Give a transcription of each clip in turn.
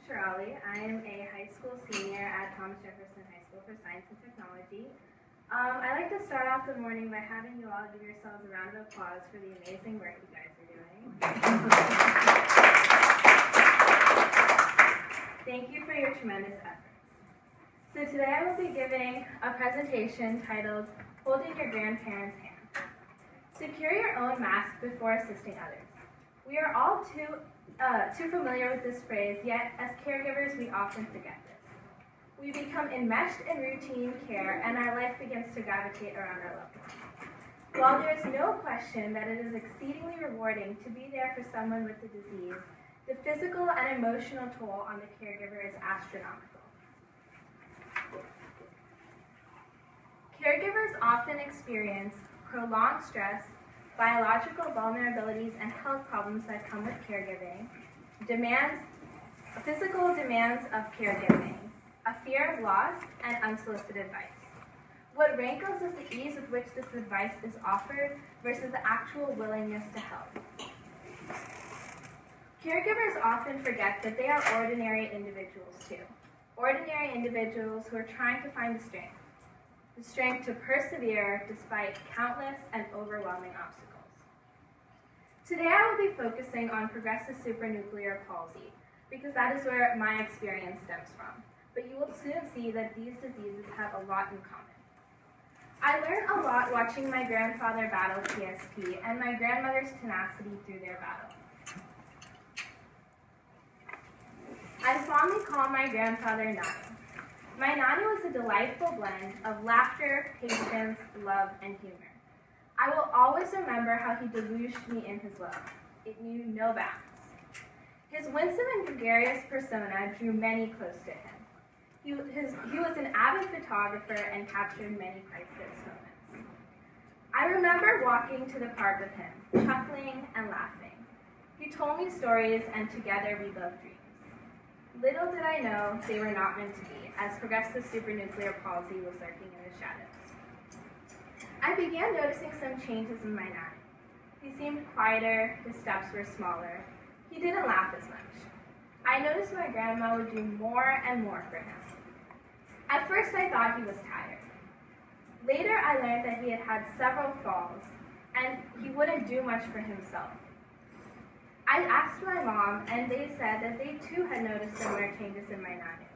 Shirali. I am a high school senior at Thomas Jefferson High School for Science and Technology. I like to start off the morning by having you all give yourselves a round of applause for the amazing work you guys are doing. Thank you for your tremendous efforts. So today I will be giving a presentation titled, Holding Your Grandparents' Hand. Secure your own mask before assisting others. We are all too familiar with this phrase, yet as caregivers we often forget this. We become enmeshed in routine care and our life begins to gravitate around our loved ones. While there is no question that it is exceedingly rewarding to be there for someone with the disease, the physical and emotional toll on the caregiver is astronomical. Caregivers often experience prolonged stress, biological vulnerabilities and health problems that come with caregiving, physical demands of caregiving, a fear of loss, and unsolicited advice. What rankles is the ease with which this advice is offered versus the actual willingness to help. Caregivers often forget that they are ordinary individuals too. Ordinary individuals who are trying to find the strength to persevere despite countless and overwhelming obstacles. Today I will be focusing on progressive supranuclear palsy because that is where my experience stems from, but you will soon see that these diseases have a lot in common. I learned a lot watching my grandfather battle PSP and my grandmother's tenacity through their battle. I fondly call my grandfather Nani. My Nani was a delightful blend of laughter, patience, love, and humor. I will always remember how he deluged me in his love. It knew no bounds. His winsome and gregarious persona drew many close to him. He was an avid photographer and captured many priceless moments. I remember walking to the park with him, chuckling and laughing. He told me stories, and together we built dreams. Little did I know they were not meant to be, as progressive supranuclear palsy was lurking in the shadows. I began noticing some changes in my Nani. He seemed quieter, his steps were smaller. He didn't laugh as much. I noticed my grandma would do more and more for him. At first I thought he was tired. Later I learned that he had had several falls, and he wouldn't do much for himself. I asked my mom, and they said that they too had noticed similar changes in my Nani,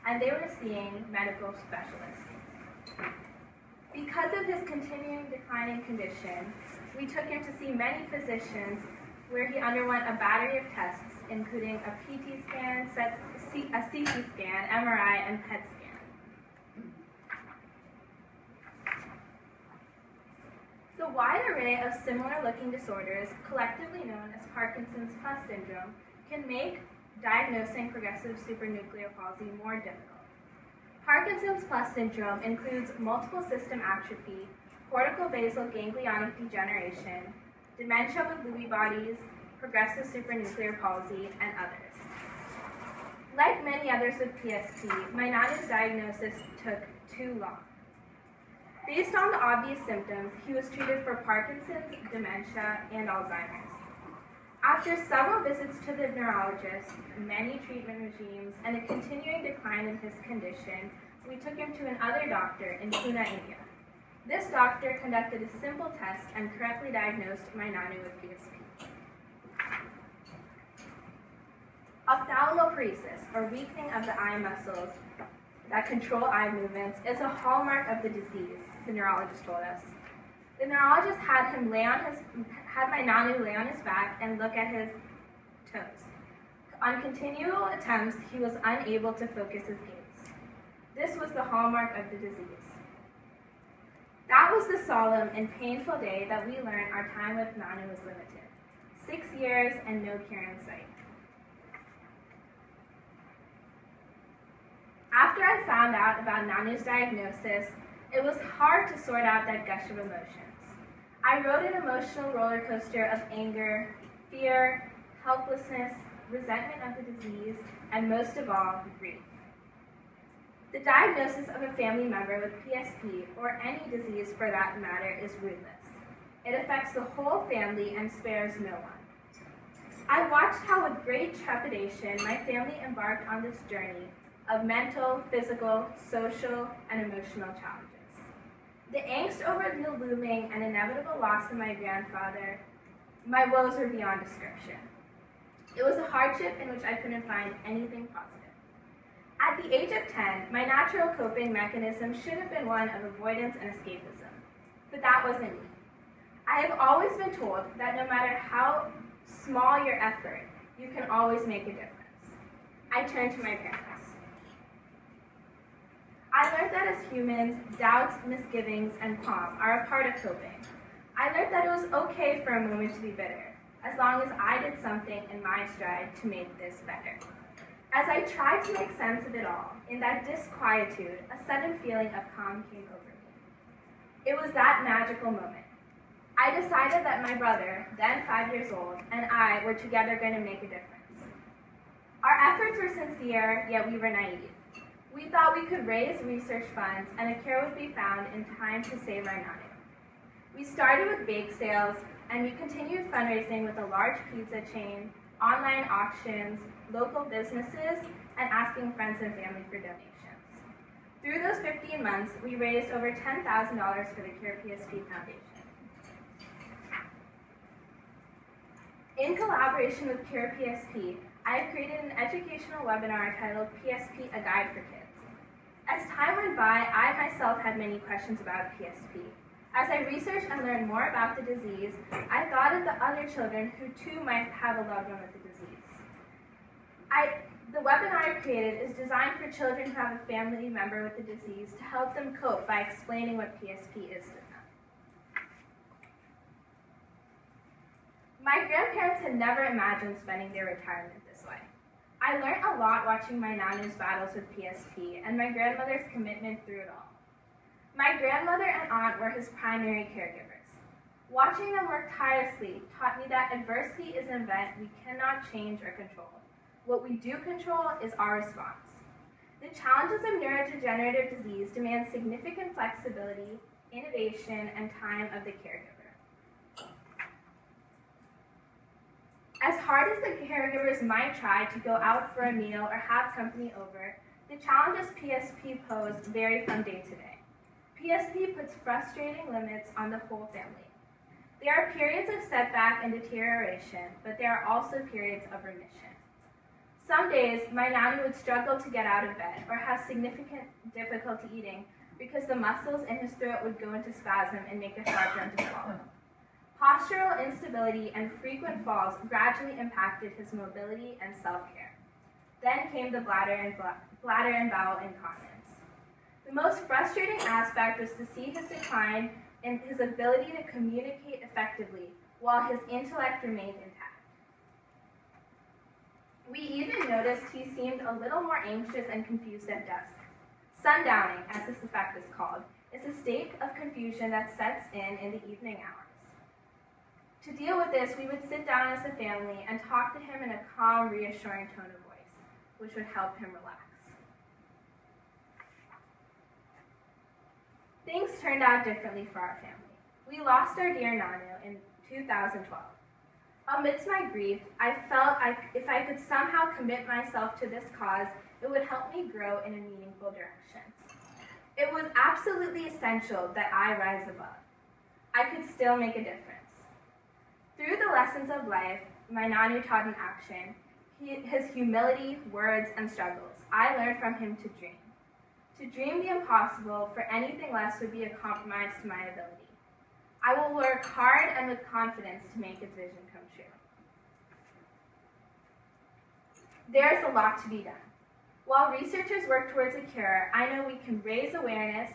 and they were seeing medical specialists. Because of his continuing declining condition, we took him to see many physicians where he underwent a battery of tests, including a PT scan, a CT scan, MRI, and PET scan. The wide array of similar-looking disorders, collectively known as Parkinson's plus syndrome, can make diagnosing progressive supranuclear palsy more difficult. Parkinson's plus syndrome includes multiple system atrophy, cortical-basal ganglionic degeneration, dementia with Lewy bodies, progressive supranuclear palsy, and others. Like many others with PSP, my Nani's diagnosis took too long. Based on the obvious symptoms, he was treated for Parkinson's, dementia, and Alzheimer's. After several visits to the neurologist, many treatment regimes, and a continuing decline in his condition, we took him to another doctor in Pune, India. This doctor conducted a simple test and correctly diagnosed my Nani with PSP. Ophthalmoparesis, or weakening of the eye muscles that control eye movements, is a hallmark of the disease, the neurologist told us. The neurologist had my Nani lay on his back and look at his toes. On continual attempts, he was unable to focus his gaze. This was the hallmark of the disease. That was the solemn and painful day that we learned our time with Nani was limited. 6 years and no cure in sight. After I found out about Nani's diagnosis, it was hard to sort out that gush of emotions. I rode an emotional roller coaster of anger, fear, helplessness, resentment of the disease, and most of all, grief. The diagnosis of a family member with PSP, or any disease for that matter, is ruthless. It affects the whole family and spares no one. I watched how with great trepidation my family embarked on this journey of mental, physical, social, and emotional challenges. The angst over the looming and inevitable loss of my grandfather, my woes were beyond description. It was a hardship in which I couldn't find anything positive. At the age of 10, my natural coping mechanism should have been one of avoidance and escapism, but that wasn't me. I have always been told that no matter how small your effort, you can always make a difference. I turned to my parents. I learned that as humans, doubts, misgivings, and calm are a part of coping. I learned that it was okay for a moment to be bitter, as long as I did something in my stride to make this better. As I tried to make sense of it all, in that disquietude, a sudden feeling of calm came over me. It was that magical moment. I decided that my brother, then 5 years old, and I were together going to make a difference. Our efforts were sincere, yet we were naive. We thought we could raise research funds and a cure would be found in time to save our nanu. We started with bake sales, and we continued fundraising with a large pizza chain, online auctions, local businesses, and asking friends and family for donations. Through those 15 months, we raised over $10,000 for the CurePSP Foundation. In collaboration with CurePSP, I have created an educational webinar titled PSP, A Guide for Kids. As time went by, I myself had many questions about PSP. As I researched and learned more about the disease, I thought of the other children who too might have a loved one with the disease. The webinar I created is designed for children who have a family member with the disease to help them cope by explaining what PSP is to them. My grandparents had never imagined spending their retirement this way. I learned a lot watching my nanu's battles with PSP and my grandmother's commitment through it all. My grandmother and aunt were his primary caregivers. Watching them work tirelessly taught me that adversity is an event we cannot change or control. What we do control is our response. The challenges of neurodegenerative disease demand significant flexibility, innovation, and time of the caregiver. As hard as the caregivers might try to go out for a meal or have company over, the challenges PSP pose vary from day to day. PSP puts frustrating limits on the whole family. There are periods of setback and deterioration, but there are also periods of remission. Some days, my nanu would struggle to get out of bed or have significant difficulty eating because the muscles in his throat would go into spasm and make it hard for him to swallow. Postural instability and frequent falls gradually impacted his mobility and self-care. Then came the bladder and bowel incontinence. The most frustrating aspect was to see his decline in his ability to communicate effectively while his intellect remained intact. We even noticed he seemed a little more anxious and confused at dusk. Sundowning, as this effect is called, is a state of confusion that sets in the evening hours. To deal with this, we would sit down as a family and talk to him in a calm, reassuring tone of voice, which would help him relax. Things turned out differently for our family. We lost our dear nanu in 2012. Amidst my grief, I felt if I could somehow commit myself to this cause, it would help me grow in a meaningful direction. It was absolutely essential that I rise above. I could still make a difference. Through the lessons of life my nanu taught in action, his humility, words, and struggles, I learned from him to dream. To dream the impossible for anything less would be a compromise to my ability. I will work hard and with confidence to make his vision come true. There's a lot to be done. While researchers work towards a cure, I know we can raise awareness,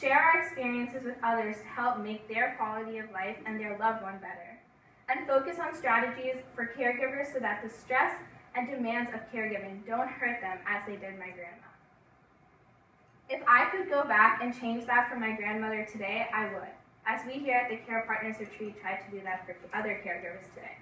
share our experiences with others to help make their quality of life and their loved one better, and focus on strategies for caregivers so that the stress and demands of caregiving don't hurt them as they did my grandma. If I could go back and change that for my grandmother today, I would, as we here at the Care Partners Retreat try to do that for other caregivers today.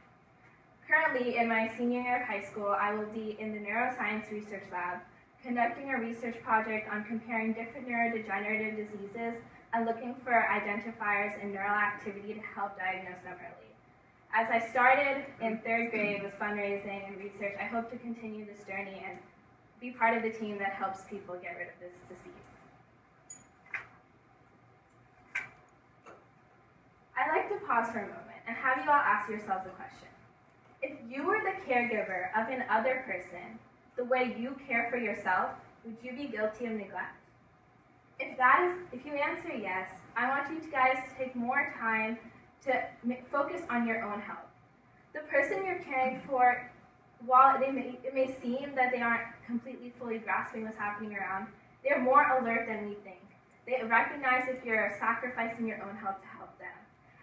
Currently, in my senior year of high school, I will be in the Neuroscience Research Lab, conducting a research project on comparing different neurodegenerative diseases and looking for identifiers in neural activity to help diagnose them early. As I started in 3rd grade with fundraising and research, I hope to continue this journey and be part of the team that helps people get rid of this disease. I'd like to pause for a moment and have you all ask yourselves a question. If you were the caregiver of another person, the way you care for yourself, would you be guilty of neglect? If you answer yes, I want you guys to take more time to focus on your own health. The person you're caring for, while it may seem that they aren't completely fully grasping what's happening around, they're more alert than we think. They recognize if you're sacrificing your own health to help them.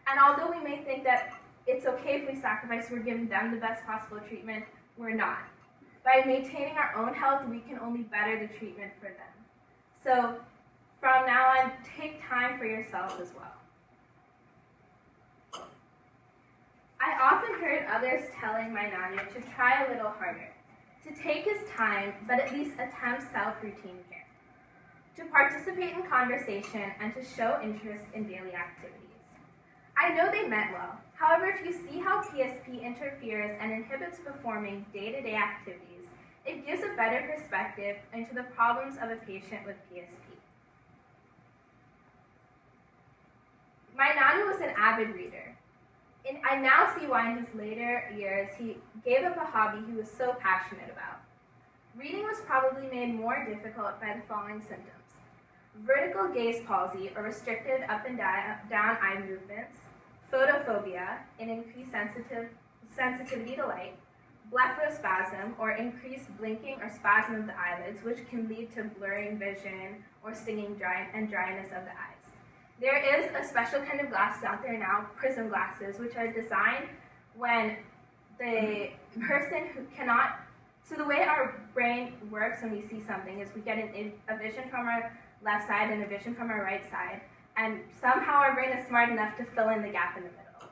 And although we may think that it's okay if we sacrifice, we're giving them the best possible treatment, we're not. By maintaining our own health, we can only better the treatment for them. So from now on, take time for yourself as well. I often heard others telling my nanu to try a little harder, to take his time, but at least attempt self-routine care, to participate in conversation, and to show interest in daily activities. I know they meant well. However, if you see how PSP interferes and inhibits performing day-to-day activities, it gives a better perspective into the problems of a patient with PSP. My nanu was an avid reader. And I now see why in his later years he gave up a hobby he was so passionate about. Reading was probably made more difficult by the following symptoms: vertical gaze palsy, or restricted up and down eye movements; photophobia, an increased sensitivity to light; blepharospasm, or increased blinking or spasm of the eyelids, which can lead to blurring vision or stinging and dryness of the eyes. There is a special kind of glasses out there now, Prism Glasses, which are designed when the person who cannot, so the way our brain works when we see something is we get a vision from our left side and a vision from our right side, and somehow our brain is smart enough to fill in the gap in the middle.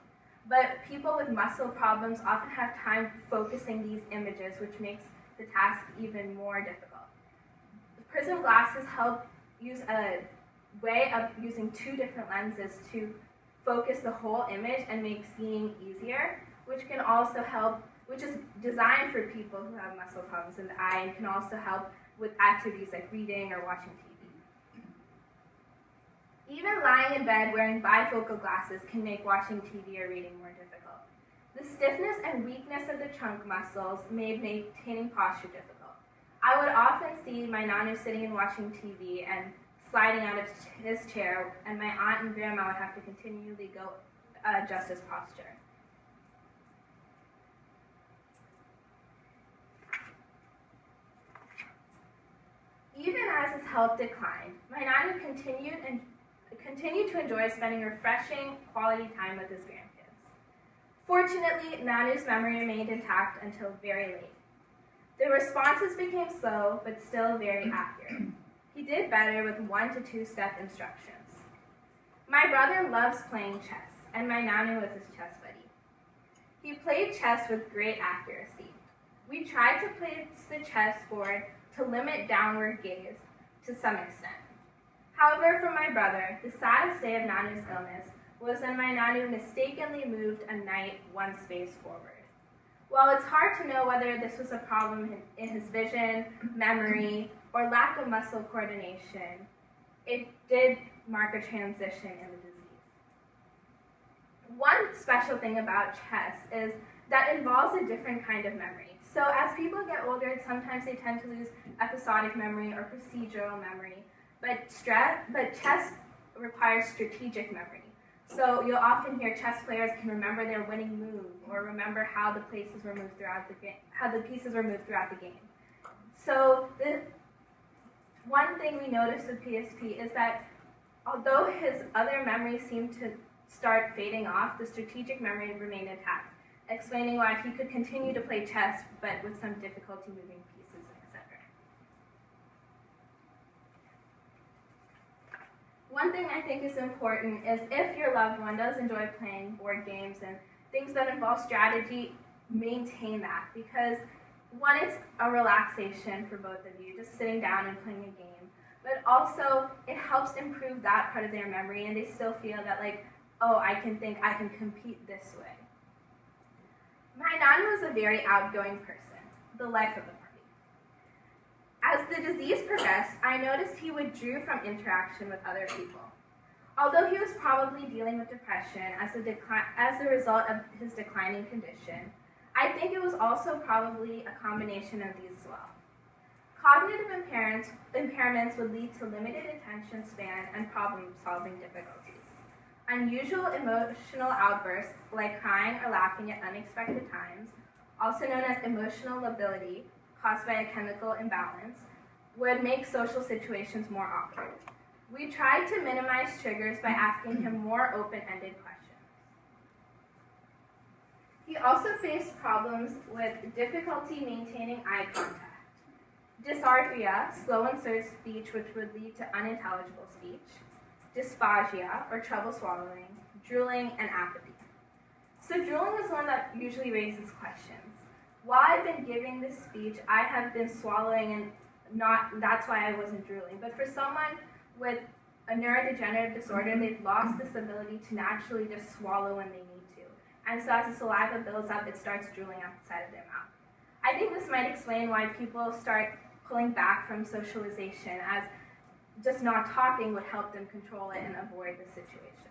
But people with muscle problems often have time focusing these images, which makes the task even more difficult. The Prism Glasses help use a way of using 2 different lenses to focus the whole image and make seeing easier, which can also help, which is designed for people who have muscle problems in the eye and can also help with activities like reading or watching TV. Even lying in bed wearing bifocal glasses can make watching TV or reading more difficult. The stiffness and weakness of the trunk muscles made maintaining posture difficult. I would often see my nanu sitting and watching TV and sliding out of his chair, and my aunt and grandma would have to continually go adjust his posture. Even as his health declined, my nanu continued to enjoy spending refreshing quality time with his grandkids. Fortunately, nanu's memory remained intact until very late. The responses became slow, but still very accurate. He did better with 1 to 2 step instructions. My brother loves playing chess, and my nanu was his chess buddy. He played chess with great accuracy. We tried to place the chessboard to limit downward gaze to some extent. However, for my brother, the saddest day of nanu's illness was when my nanu mistakenly moved a knight 1 space forward. While it's hard to know whether this was a problem in his vision, memory, or lack of muscle coordination, it did mark a transition in the disease. One special thing about chess is that it involves a different kind of memory. So as people get older, sometimes they tend to lose episodic memory or procedural memory, but chess requires strategic memory. So you'll often hear chess players can remember their winning move or remember how the pieces were moved throughout the game. So one thing we noticed with PSP is that although his other memories seemed to start fading off, the strategic memory remained intact, explaining why he could continue to play chess but with some difficulty moving pieces, etc. One thing I think is important is if your loved one does enjoy playing board games and things that involve strategy, maintain that, because one, it's a relaxation for both of you, just sitting down and playing a game, but also it helps improve that part of their memory and they still feel that like, oh, I can compete this way. My Nanu was a very outgoing person, the life of the party. As the disease progressed, I noticed he withdrew from interaction with other people. Although he was probably dealing with depression as a result of his declining condition, I think it was also probably a combination of these as well. Cognitive impairments would lead to limited attention span and problem-solving difficulties. Unusual emotional outbursts, like crying or laughing at unexpected times, also known as emotional lability, caused by a chemical imbalance, would make social situations more awkward. We tried to minimize triggers by asking him more open-ended questions. He also faced problems with difficulty maintaining eye contact, dysarthria, slow and slurred speech which would lead to unintelligible speech, dysphagia, or trouble swallowing, drooling, and apathy. So drooling is one that usually raises questions. While I've been giving this speech, I have been swallowing and that's why I wasn't drooling. But for someone with a neurodegenerative disorder, they've lost this ability to naturally just swallow when they need to. And so as the saliva builds up, it starts drooling out the side of their mouth. I think this might explain why people start pulling back from socialization, as just not talking would help them control it and avoid the situation.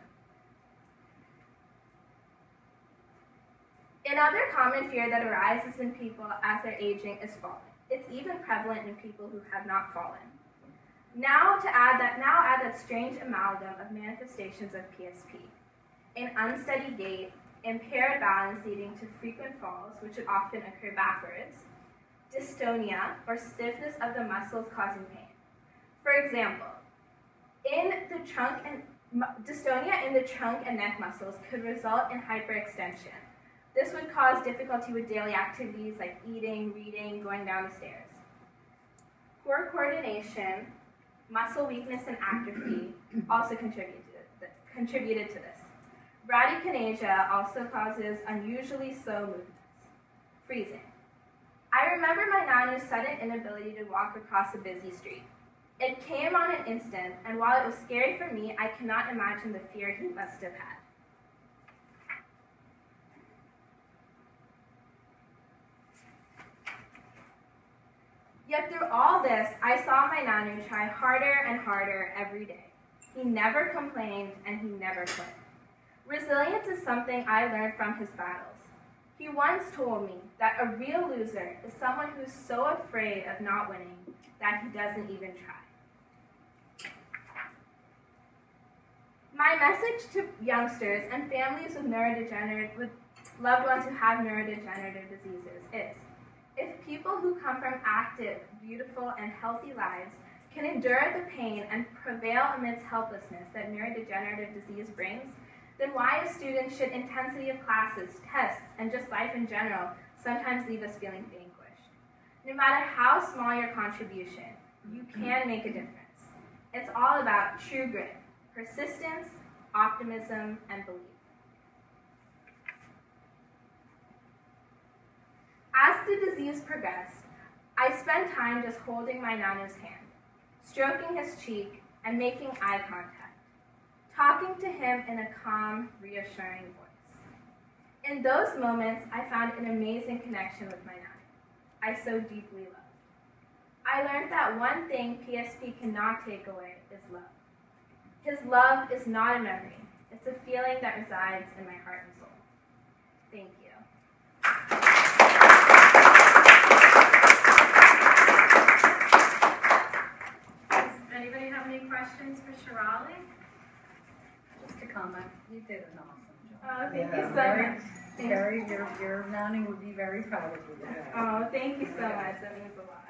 Another common fear that arises in people as they're aging is falling. It's even prevalent in people who have not fallen. Now add that strange amalgam of manifestations of PSP. An unsteady gait, impaired balance leading to frequent falls, which would often occur backwards, dystonia, or stiffness of the muscles causing pain. For example, dystonia in the trunk and neck muscles could result in hyperextension. This would cause difficulty with daily activities like eating, reading, going down the stairs. Poor coordination, muscle weakness, and atrophy also contributed to this. Bradykinesia also causes unusually slow movements. Freezing. I remember my Nanu's sudden inability to walk across a busy street. It came on an instant, and while it was scary for me, I cannot imagine the fear he must have had. Yet through all this, I saw my Nanu try harder and harder every day. He never complained, and he never quit. Resilience is something I learned from his battles. He once told me that a real loser is someone who's so afraid of not winning that he doesn't even try. My message to youngsters and families with loved ones who have neurodegenerative diseases is, if people who come from active, beautiful, and healthy lives can endure the pain and prevail amidst helplessness that neurodegenerative disease brings, then why as students should intensity of classes, tests, and just life in general sometimes leave us feeling vanquished? No matter how small your contribution, you can make a difference. It's all about true grit, persistence, optimism, and belief. As the disease progressed, I spent time just holding my Nanu's hand, stroking his cheek, and making eye contact, talking to him in a calm, reassuring voice. In those moments, I found an amazing connection with my Nanu I so deeply loved. I learned that one thing PSP cannot take away is love. His love is not a memory. It's a feeling that resides in my heart and soul. Thank you. Anybody have any questions for Shirali? Just a comment. You did an awesome job. Oh, thank you so much. Your Nanu would be very proud of you. Oh, thank you so much. That means a lot.